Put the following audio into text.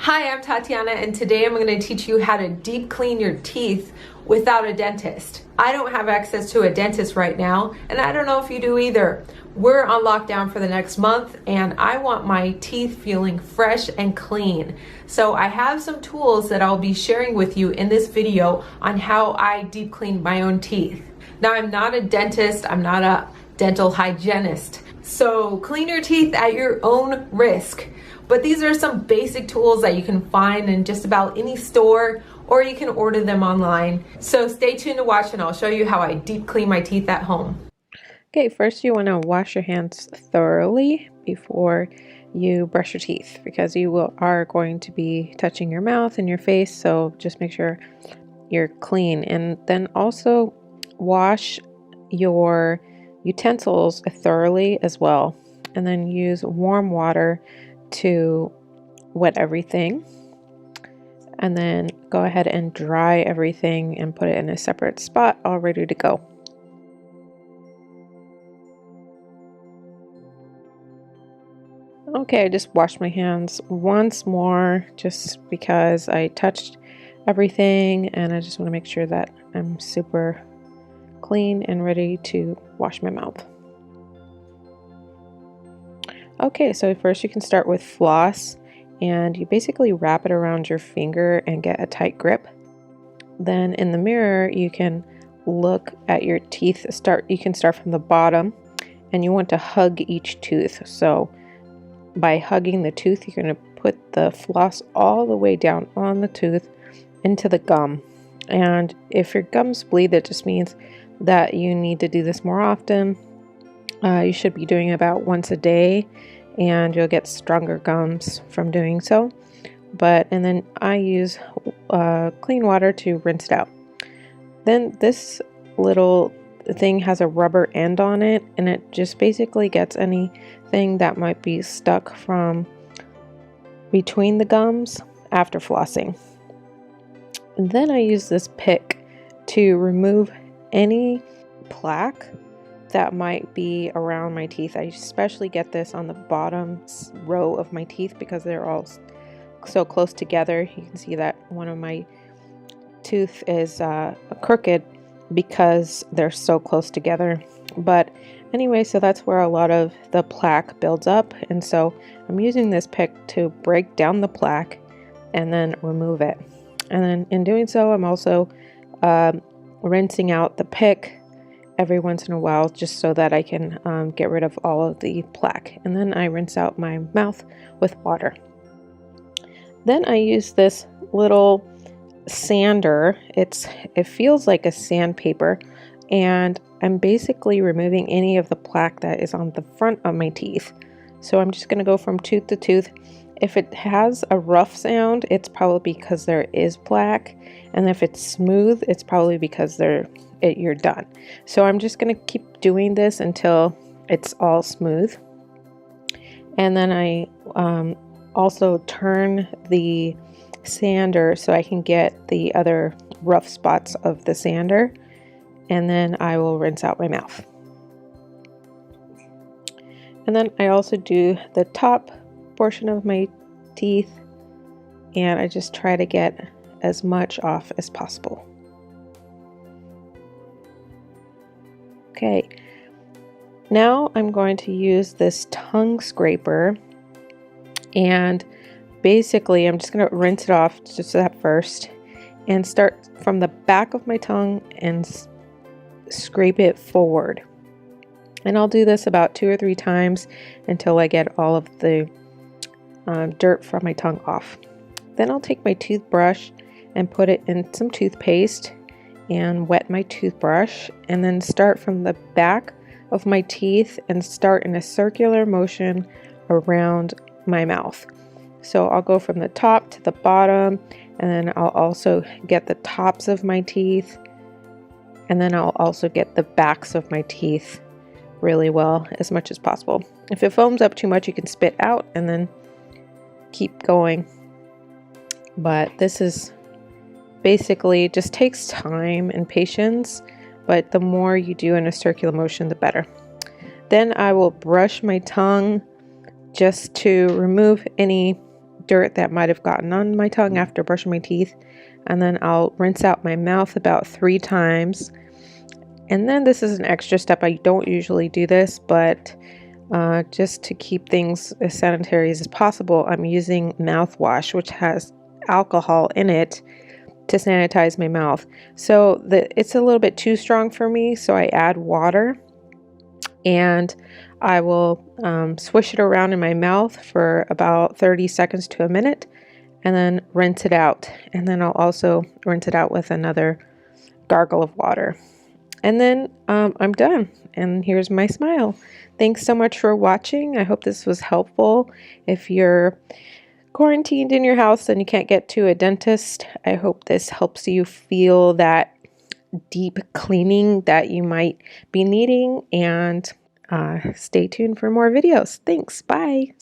Hi, I'm Tatiana, and today I'm going to teach you how to deep clean your teeth without a dentist. I don't have access to a dentist right now, and I don't know if you do either. We're on lockdown for the next month, and I want my teeth feeling fresh and clean. So I have some tools that I'll be sharing with you in this video on how I deep clean my own teeth. Now, I'm not a dentist, I'm not a dental hygienist. So clean your teeth at your own risk. But these are some basic tools that you can find in just about any store, or you can order them online. So stay tuned to watch and I'll show you how I deep clean my teeth at home. Okay, first you want to wash your hands thoroughly before you brush your teeth, because you are going to be touching your mouth and your face, so just make sure you're clean. And then also wash your utensils thoroughly as well, and then use warm water to wet everything, and then go ahead and dry everything and put it in a separate spot all ready to go. Okay, I just washed my hands once more just because I touched everything, and I just want to make sure that I'm super clean and ready to wash my mouth. Okay, so first you can start with floss, and you basically wrap it around your finger and get a tight grip. Then in the mirror you can look at your teeth. You can start from the bottom, and you want to hug each tooth. So by hugging the tooth, you're going to put the floss all the way down on the tooth into the gum. And if your gums bleed, that just means that you need to do this more often. You should be doing it about once a day, and you'll get stronger gums from doing so. And then I use clean water to rinse it out. Then this little thing has a rubber end on it, and it just basically gets anything that might be stuck from between the gums after flossing. And then I use this pick to remove any plaque that might be around my teeth. I especially get this on the bottom row of my teeth because they're all so close together. You can see that one of my tooth is crooked because they're so close together. But anyway, so that's where a lot of the plaque builds up, and so I'm using this pick to break down the plaque and then remove it. And then in doing so, I'm also rinsing out the pick every once in a while, just so that I can get rid of all of the plaque. And then I rinse out my mouth with water. Then I use this little sander. It feels like a sandpaper, and I'm basically removing any of the plaque that is on the front of my teeth. So I'm just going to go from tooth to tooth. If it has a rough sound, it's probably because there is plaque, and if it's smooth, it's probably because you're done. So I'm just going to keep doing this until it's all smooth. And then I also turn the sander so I can get the other rough spots of the sander, and then I will rinse out my mouth. And then I also do the top portion of my teeth, and I just try to get as much off as possible. Okay, now I'm going to use this tongue scraper, and basically I'm just going to rinse it off just at first and start from the back of my tongue and scrape it forward. And I'll do this about 2 or 3 times until I get all of the dirt from my tongue off. Then I'll take my toothbrush and put it in some toothpaste and wet my toothbrush, and then start from the back of my teeth and start in a circular motion around my mouth. So I'll go from the top to the bottom, and then I'll also get the tops of my teeth, and then I'll also get the backs of my teeth really well, as much as possible. If it foams up too much, you can spit out and then keep going. But this is basically just takes time and patience, but the more you do in a circular motion, the better. Then I will brush my tongue just to remove any dirt that might have gotten on my tongue after brushing my teeth. And then I'll rinse out my mouth about 3 times. And then this is an extra step. I don't usually do this, but just to keep things as sanitary as possible, I'm using mouthwash, which has alcohol in it, to sanitize my mouth. So it's a little bit too strong for me, so I add water, and I will swish it around in my mouth for about 30 seconds to a minute, and then rinse it out. And then I'll also rinse it out with another gargle of water. And then I'm done, and here's my smile. Thanks so much for watching. I hope this was helpful. If you're quarantined in your house and you can't get to a dentist, I hope this helps you feel that deep cleaning that you might be needing, and stay tuned for more videos. Thanks. Bye.